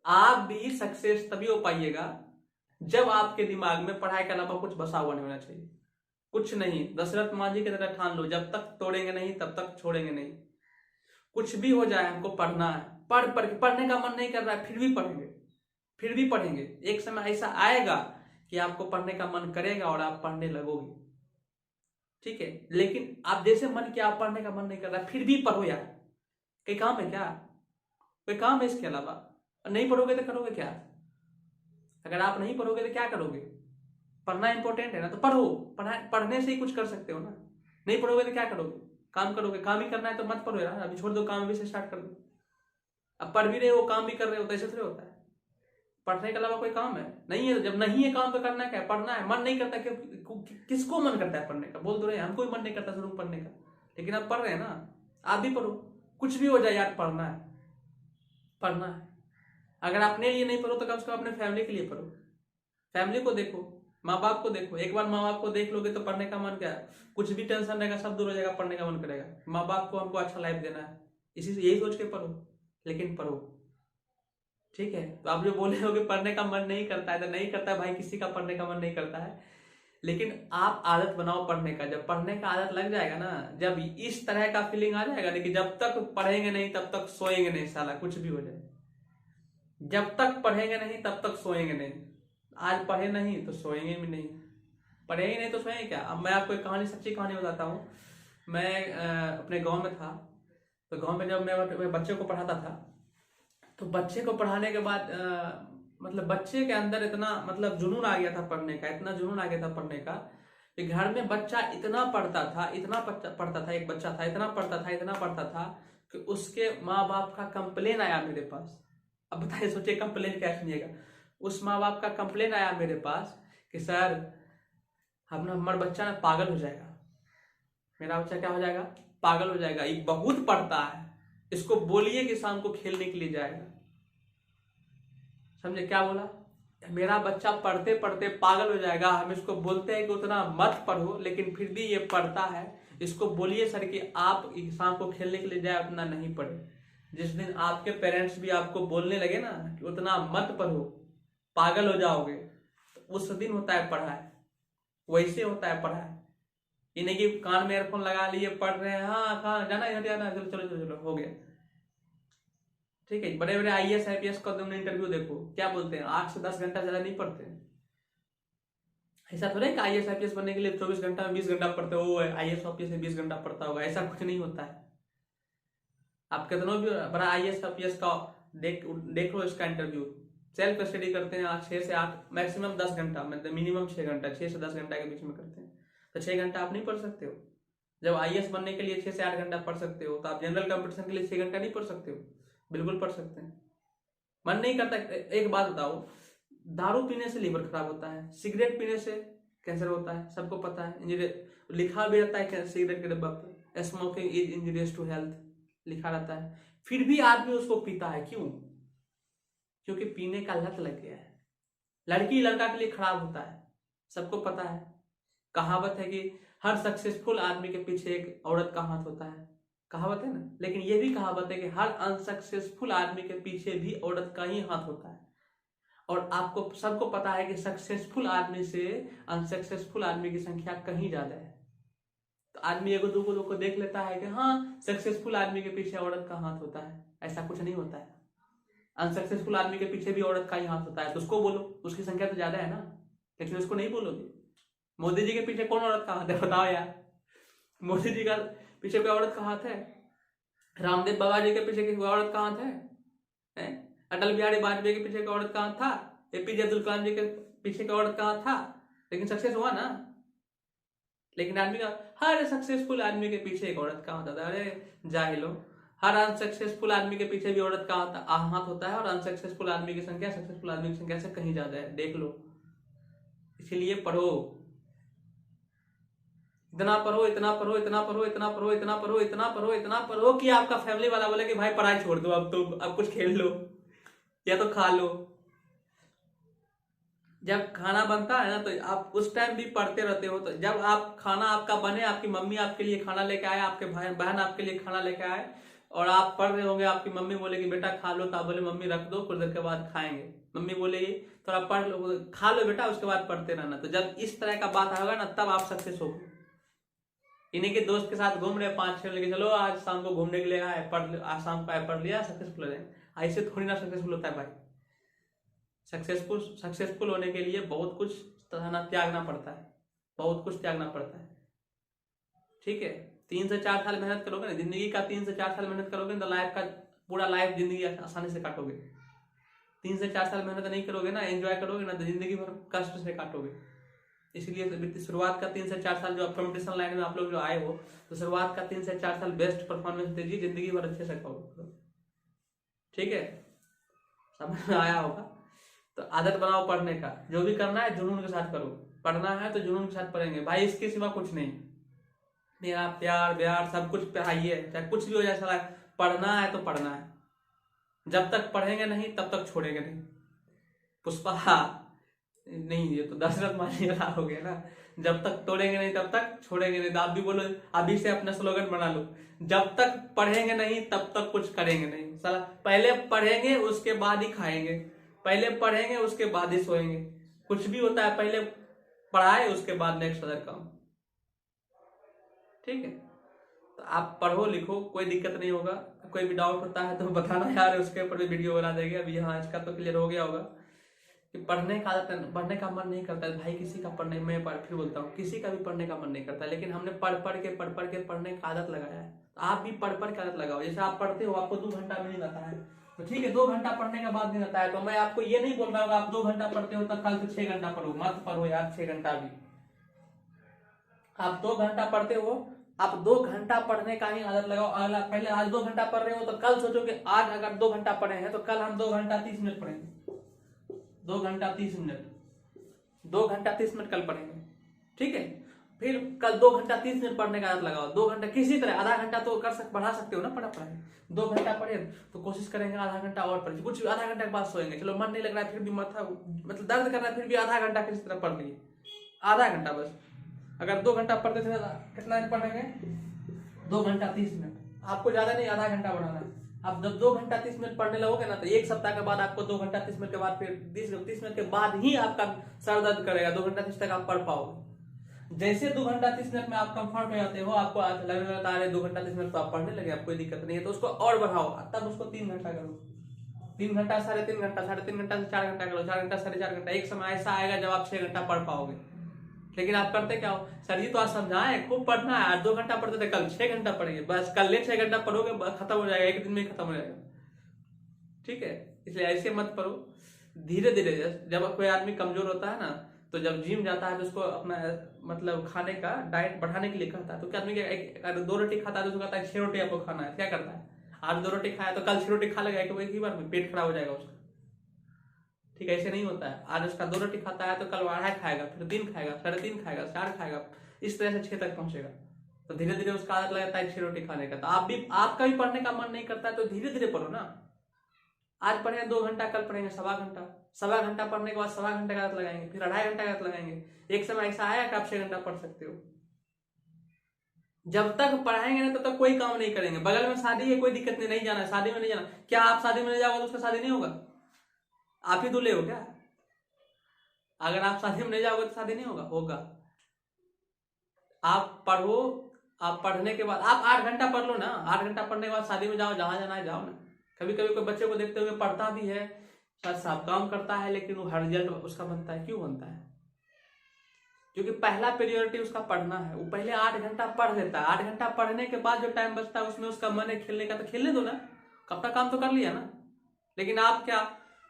आप भी सक्सेस तभी हो पाइएगा जब आपके दिमाग में पढ़ाई के अलावा कुछ बसा हुआ नहीं होना चाहिए। कुछ नहीं, दशरथ मांझी की तरह ठान लो, जब तक तोड़ेंगे नहीं तब तक छोड़ेंगे नहीं। कुछ भी हो जाए हमको पढ़ना है। पढ़ पढ़ के पढ़ने का मन नहीं कर रहा है फिर भी पढ़ेंगे, फिर भी पढ़ेंगे। एक समय ऐसा आएगा कि आपको पढ़ने का मन करेगा और आप पढ़ने लगोगे। ठीक है, लेकिन आप जैसे मन किया, आप पढ़ने का मन नहीं कर रहा फिर भी पढ़ो यार। कोई काम है क्या? कोई काम है इसके अलावा? नहीं पढ़ोगे तो करोगे क्या? अगर आप नहीं पढ़ोगे तो क्या करोगे? पढ़ना इंपॉर्टेंट है ना, तो पढ़ो। पढ़ने से ही कुछ कर सकते हो ना। नहीं पढ़ोगे तो क्या करोगे? काम करोगे। काम ही करना है तो मत पढ़ो यार, अभी छोड़ दो, काम अभी से स्टार्ट कर दो। अब पढ़ भी रहे हो, काम भी कर रहे हो, तो ऐसे थोड़ी होता है। पढ़ने के अलावा कोई काम है नहीं है। जब नहीं है काम तो करना क्या है? पढ़ना है। मन नहीं करता किसको मन करता है पढ़ने का? बोल दो रहे हमको भी मन नहीं करता शुरू पढ़ने का, लेकिन आप पढ़ रहे हैं ना। आप भी पढ़ो, कुछ भी हो जाए यार, पढ़ना है, पढ़ना है। अगर अपने लिए नहीं पढ़ो तो कम से कम अपने फैमिली के लिए पढ़ो। फैमिली को देखो, माँ बाप को देखो। एक बार माँ बाप को देख लोगे तो पढ़ने का मन क्या है, कुछ भी टेंशन रहेगा सब दूर हो जाएगा, पढ़ने का मन करेगा। माँ बाप को हमको अच्छा लाइफ देना है, इसी से यही सोच के पढ़ो, लेकिन पढ़ो। ठीक है, तो आप जो बोले हो कि पढ़ने का मन नहीं करता है, तो नहीं करता है भाई, किसी का पढ़ने का मन नहीं करता है। लेकिन आप आदत बनाओ पढ़ने का। जब पढ़ने का आदत लग जाएगा ना, जब इस तरह का फीलिंग आ जाएगा ना कि जब तक पढ़ेंगे नहीं तब तक सोएंगे नहीं, साला कुछ भी हो जाए, जब तक पढ़ेंगे नहीं तब तक सोएंगे नहीं। आज पढ़े नहीं तो सोएंगे भी नहीं, पढ़ेंगे नहीं तो सोएंगे क्या? अब मैं आपको एक कहानी, सच्ची कहानी बताता हूँ। मैं अपने गांव में था, तो गांव में जब मैं बच्चे को पढ़ाता था, तो बच्चे को पढ़ाने के बाद मतलब बच्चे के अंदर इतना मतलब जुनून आ गया था पढ़ने का, इतना जुनून आ गया था पढ़ने का कि घर में बच्चा इतना पढ़ता था, इतना पढ़ता था, एक बच्चा था इतना पढ़ता था, इतना पढ़ता था कि उसके माँ बाप का कंप्लेन आया मेरे पास। अब बताइए, सोचिए कंप्लेन क्या सुनिएगा। उस माँ बाप का कंप्लेन आया मेरे पास कि सर, हमारा बच्चा ना पागल हो जाएगा। मेरा बच्चा क्या हो जाएगा? पागल हो जाएगा, ये बहुत पढ़ता है, इसको बोलिए कि शाम को खेलने के लिए जाएगा। समझे क्या बोला? मेरा बच्चा पढ़ते पढ़ते पागल हो जाएगा, हम इसको बोलते हैं कि उतना मत पढ़ो, लेकिन फिर भी ये पढ़ता है। इसको बोलिए सर कि आप शाम को खेलने के लिए जाए, उतना नहीं पढ़े। जिस दिन आपके पेरेंट्स भी आपको बोलने लगे ना कि उतना मत पढ़ो, पागल हो जाओगे, तो उस दिन होता है पढ़ाई। वैसे होता है पढ़ाई। ये नहीं कि कान में एयरफोन लगा लिए पढ़ रहे हैं, हाँ कहाँ जाना है, जाना है, चलो चलो चलो चलो हो गया। ठीक है, बड़े बड़े आईएएस आईपीएस का तुमने इंटरव्यू देखो, क्या बोलते हैं, 8 से 10 घंटा ज्यादा नहीं पढ़ते हैं। ऐसा थोड़ा है कि आईएएस आईपीएस बनने के लिए 24 घंटा में 20 घंटा पढ़ते हो, आईएएस ऑफिस 20 घंटा पढ़ता होगा, ऐसा कुछ नहीं होता है। आप कितना भी बड़ा आईएएस आईपीएस का देख लो इसका इंटरव्यू, सेल्फ स्टडी करते हैं 6 से 8, मैक्सिमम 10 घंटा, मतलब मिनिमम 6 घंटा, 6 से 10 घंटा के बीच में करते हैं। तो 6 घंटा आप नहीं पढ़ सकते हो? जब आईएएस बनने के लिए 6 से 8 घंटा पढ़ सकते हो, तो आप जनरल कंपटीशन के लिए 6 घंटा नहीं पढ़ सकते हो? बिल्कुल पढ़ सकते हैं। मन नहीं करता? एक बात बताओ, दारू पीने से लीवर खराब होता है, सिगरेट पीने से कैंसर होता है, सबको पता है। इंजीनियर लिखा भी रहता है सिगरेट के डब्बा पर, smoking is injurious to health लिखा रहता है, फिर भी आदमी उसको पीता है। क्यों? क्योंकि पीने का लत लग गया है। लड़की लड़का के लिए खराब होता है, सबको पता है। कहावत है कि हर सक्सेसफुल आदमी के पीछे एक औरत का हाथ होता है, कहावत है ना। लेकिन यह भी कहावत है कि हर अनसक्सेसफुल आदमी के पीछे भी औरत का ही हाथ होता है। और आपको सबको पता है कि सक्सेसफुल आदमी से अनसक्सेसफुल आदमी की संख्या कहीं ज्यादा है। तो आदमी एगो दूगो लोग को देख लेता है कि हाँ, सक्सेसफुल आदमी के पीछे औरत का हाथ होता है। ऐसा कुछ नहीं होता है। अनसक्सेसफुल आदमी के पीछे भी औरत का ही हाथ होता है, तो उसको बोलो, उसकी संख्या तो ज्यादा है ना। लेकिन उसको नहीं बोलोगे। मोदी जी के पीछे कौन औरत का हाथ है, बताओ यार। मोदी जी का पीछे कोई औरत का हाथ है? रामदेव बाबा जी के पीछे कोई औरत का हाथ है? अटल बिहारी वाजपेयी के पीछे कोई औरत का हाथ था? एपीजे अब्दुल कलाम जी के पीछे कोई औरत का हाथ था? लेकिन सक्सेस हुआ ना। लेकिन आदमी का, हर सक्सेसफुल आदमी के पीछे एक औरत का हाथ होता है। अरे जाहिलो, हर अनसक्सेसफुल आदमी के पीछे भी औरत का हाथ होता है, और अनसक्सेसफुल आदमी की संख्या सक्सेसफुल आदमी की संख्या से कहीं ज्यादा है, देख लो। इसीलिए पढ़ो, इतना पढ़ो, इतना पढ़ो, इतना पढ़ो, इतना पढ़ो, इतना पढ़ो, इतना पढ़ो, इतना पढ़ो कि आपका फैमिली वाला बोले कि भाई पढ़ाई छोड़ दो, अब तो अब कुछ खेल लो या तो खा लो। जब खाना बनता है ना, तो आप उस टाइम भी पढ़ते रहते हो। तो जब आप खाना आपका बने, आपकी मम्मी आपके लिए खाना लेके आए, आपके भाई बहन आपके लिए खाना लेके आए, और आप पढ़ रहे होंगे, आपकी मम्मी बोलेगी बेटा खा लो, तो आप बोले मम्मी रख दो, कुछ देर के बाद खाएंगे। मम्मी बोलेगी थोड़ा पढ़ लो, खा लो बेटा, उसके बाद पढ़ते रहना। तो जब इस तरह का बात होगा ना, तब आप सक्सेस हो। इन्हीं के दोस्त के साथ घूम रहे 5-6 लेके, चलो आज शाम को घूमने के लिए आए, आज शाम को पढ़ लिया, सक्सेसफुल हो जाएंगे। ऐसे थोड़ी ना सक्सेसफुल होता है भाई। सक्सेसफुल होने के लिए बहुत कुछ त्यागना पड़ता है, बहुत कुछ त्यागना पड़ता है। ठीक है, 3 से 4 साल मेहनत करोगे ना, जिंदगी का 3 से 4 साल मेहनत करोगे तो लाइफ का पूरा लाइफ जिंदगी आसानी से काटोगे। 3 से 4 साल मेहनत नहीं करोगे ना, एंजॉय करोगे ना, तो जिंदगी भर कष्ट से काटोगे। इसलिए शुरुआत का 3 से 4 साल जो कॉम्पिटिशन लाइन में आप लोग जो आए हो, तो शुरुआत का 3 से 4 साल बेस्ट परफॉर्मेंस दीजिए, जिंदगी भर अच्छे से करोगे। ठीक है, समझ में आया होगा। तो आदत बनाओ पढ़ने का, जो भी करना है जुनून के साथ करो। पढ़ना है तो जुनून के साथ पढ़ेंगे भाई, इसके सिवा कुछ नहीं। मेरा प्यार व्यार सब कुछ पढ़ाइए, चाहे कुछ भी हो जाए, साला पढ़ना है तो पढ़ना है। जब तक पढ़ेंगे नहीं तब तक छोड़ेंगे नहीं। पुष्पा नहीं, ये तो दशरथ मांझी वाला हो गया ना, जब तक तोड़ेंगे नहीं तब तक छोड़ेंगे नहीं। तो आप भी बोलो, अभी से अपना स्लोगन बना लो, जब तक पढ़ेंगे नहीं तब तक कुछ करेंगे नहीं। साला पहले पढ़ेंगे उसके बाद ही खाएंगे, पहले पढ़ेंगे उसके बाद ही सोएंगे। कुछ भी होता है पहले पढ़ाए उसके बाद नेक्स्ट अदर काम। ठीक है, तो आप पढ़ो लिखो, कोई दिक्कत नहीं होगा। कोई भी डाउट होता है तो बताना यार, उसके ऊपर भी वीडियो बना देंगे। अभी हाँ, इसका तो क्लियर हो गया होगा कि पढ़ने का मन नहीं करता है भाई किसी का। पढ़ने मैं फिर बोलता हूँ, किसी का भी पढ़ने का मन नहीं करता, लेकिन हमने पढ़ पढ़ के पढ़ने का आदत लगाया है। तो आप भी पढ़ के आदत लगाओ। जैसे आप पढ़ते हो, आपको 2 घंटा में नहीं आता है, तो ठीक है 2 घंटा पढ़ने के बाद नहीं आता है, तो मैं आपको ये नहीं बोल रहा हूँ आप 2 घंटा पढ़ते हो तो कल से 6 घंटा पढ़ो। मत पढ़ो यार 6 घंटा भी। आप 2 घंटा पढ़ते हो, आप 2 घंटा पढ़ने का ही आदत लगाओ। अगला पहले आज 2 घंटा पढ़ रहे हो तो कल सोचो कि आज अगर 2 घंटा पढ़े हैं तो कल हम 2 घंटा 30 मिनट पढ़ेंगे। 2 घंटा 30 मिनट, 2 घंटा 30 मिनट कल पढ़ेंगे। ठीक है, फिर कल 2 घंटा 30 मिनट पढ़ने का आदत लगाओ। 2 घंटा किसी तरह, आधा घंटा तो बढ़ा सकते हो ना पढ़ाई। 2 घंटा पढ़े तो कोशिश करेंगे आधा घंटा और पढ़े, कुछ आधा घंटा के बाद सोएंगे। चलो मन नहीं लग रहा है, फिर भी माथा मतलब दर्द कर रहा है, फिर भी आधा घंटा किसी तरह पढ़ लिए, आधा घंटा बस। अगर 2 घंटा पढ़ते थे कितना दिन पढ़ेंगे? 2 घंटा 30 मिनट। आपको ज्यादा नहीं, आधा घंटा बढ़ाना है। आप जब 2 घंटा 30 मिनट पढ़ने लगोगे ना, तो 1 सप्ताह के बाद आपको 2 घंटा 30 मिनट के बाद, फिर 30 मिनट के बाद ही आपका सर दर्द करेगा। 2 घंटा 30 तक आप पढ़ पाओगे। जैसे 2 घंटा 30 मिनट में आप कंफर्ट हो जाते हो, आपको लगने लगता है 2 घंटा 30 मिनट तो आप पढ़ने लगे, आप कोई दिक्कत नहीं है, तो उसको और बढ़ाओ, तब उसको 3 घंटा करो। 3 घंटा 3.5 घंटा, 3.5 घंटा से 4 घंटा करो, 4 घंटा 4.5 घंटा। एक समय ऐसा आएगा जब आप 6 घंटा पढ़ पाओगे। लेकिन आप करते क्या हो, सर जी तो आज समझाए खूब पढ़ना है, आज 2 घंटा पढ़ते थे, कल 6 घंटा पढ़ेंगे। बस कल 6 घंटा पढ़ोगे, खत्म हो जाएगा, एक दिन में खत्म हो जाएगा। ठीक है, इसलिए ऐसे मत पढ़ो, धीरे धीरे। जब कोई आदमी कमजोर होता है ना, तो जब जिम जाता है तो उसको अपना मतलब खाने का डाइट बढ़ाने के लिए कहता है, तो क्या आदमी अगर 2 रोटी खाता है तो उसको कहता है 6 रोटी आपको खाना है। क्या करता है, आज 2 रोटी खाया तो कल 6 रोटी खा लेगा एक ही बार में, पेट खराब हो जाएगा उसका। ठीक है, ऐसे नहीं होता है। आज उसका 2 रोटी खाता है तो कल 2.5 खाएगा, फिर 3 खाएगा, 3.5 खाएगा, 4 खाएगा, इस तरह से 6 तक पहुंचेगा। तो धीरे धीरे उसका आदत लगता है 6 रोटी खाने का। तो आपका भी पढ़ने का मन नहीं करता है तो धीरे धीरे पढ़ो ना। आज पढ़े 2 घंटा, कल पढ़ेंगे 1.25 घंटा, 1.25 घंटा पढ़ने के बाद 1.25 घंटे का आदत लगाएंगे, फिर 2.5 घंटा का आदत लगाएंगे। एक समय ऐसा आया कि आप 6 घंटा पढ़ सकते हो। जब तक पढ़ाएंगे ना तब तक कोई काम नहीं करेंगे। बगल में शादी है, कोई दिक्कत नहीं, नहीं जाना शादी में, नहीं जाना। क्या आप शादी में नहीं जाओगे तो उसका शादी नहीं होगा? आप ही दूल्हे हो क्या? अगर आप शादी में नहीं जाओगे तो शादी नहीं होगा? होगा। आप पढ़ो, आप पढ़ने के बाद आप 8 घंटा पढ़ लो ना, 8 घंटा पढ़ने के बाद शादी में जाओ, जहां जाना है जाओ ना। कभी कभी कोई बच्चे को देखते हुए पढ़ता भी है, सब काम करता है, लेकिन वो हर रिजल्ट उसका बनता है। क्यों बनता है? क्योंकि पहला प्रायोरिटी उसका पढ़ना है। वो पहले 8 घंटा पढ़ लेता है, 8 घंटा पढ़ने के बाद जो टाइम बचता है उसमें उसका मन है खेलने का, तो खेलने दो ना, अपना काम तो कर लिया ना। लेकिन आप क्या,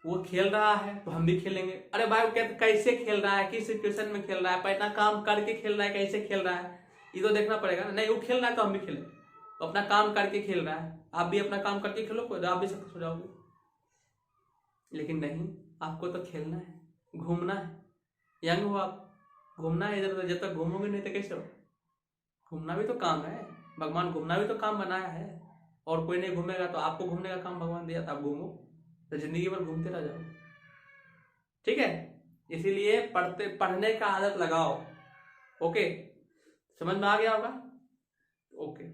वो खेल रहा है तो हम भी खेलेंगे। अरे भाई वो कैसे खेल रहा है, किस सिचुएशन में खेल रहा है, पैसा काम करके खेल रहा है, कैसे खेल रहा है, ये तो देखना पड़ेगा ना। नहीं, वो खेल रहा है तो हम भी खेलें, तो अपना काम करके खेल रहा है, आप भी अपना काम करके खेलो, आप भी सक्सेस हो जाओगे। लेकिन नहीं, आपको तो खेलना है, घूमना है। यंग हो आप, घूमना है इधर उधर। जब तक घूमोगे नहीं तो कैसे हो? घूमना भी तो काम है, भगवान घूमना भी तो काम बनाया है। और कोई नहीं घूमेगा तो आपको घूमने का काम भगवान दिया था, आप घूमो, तो जिंदगी भर घूमते रह जाओ। ठीक है, इसीलिए पढ़ने का आदत लगाओ। ओके, समझ में आ गया होगा? ओके।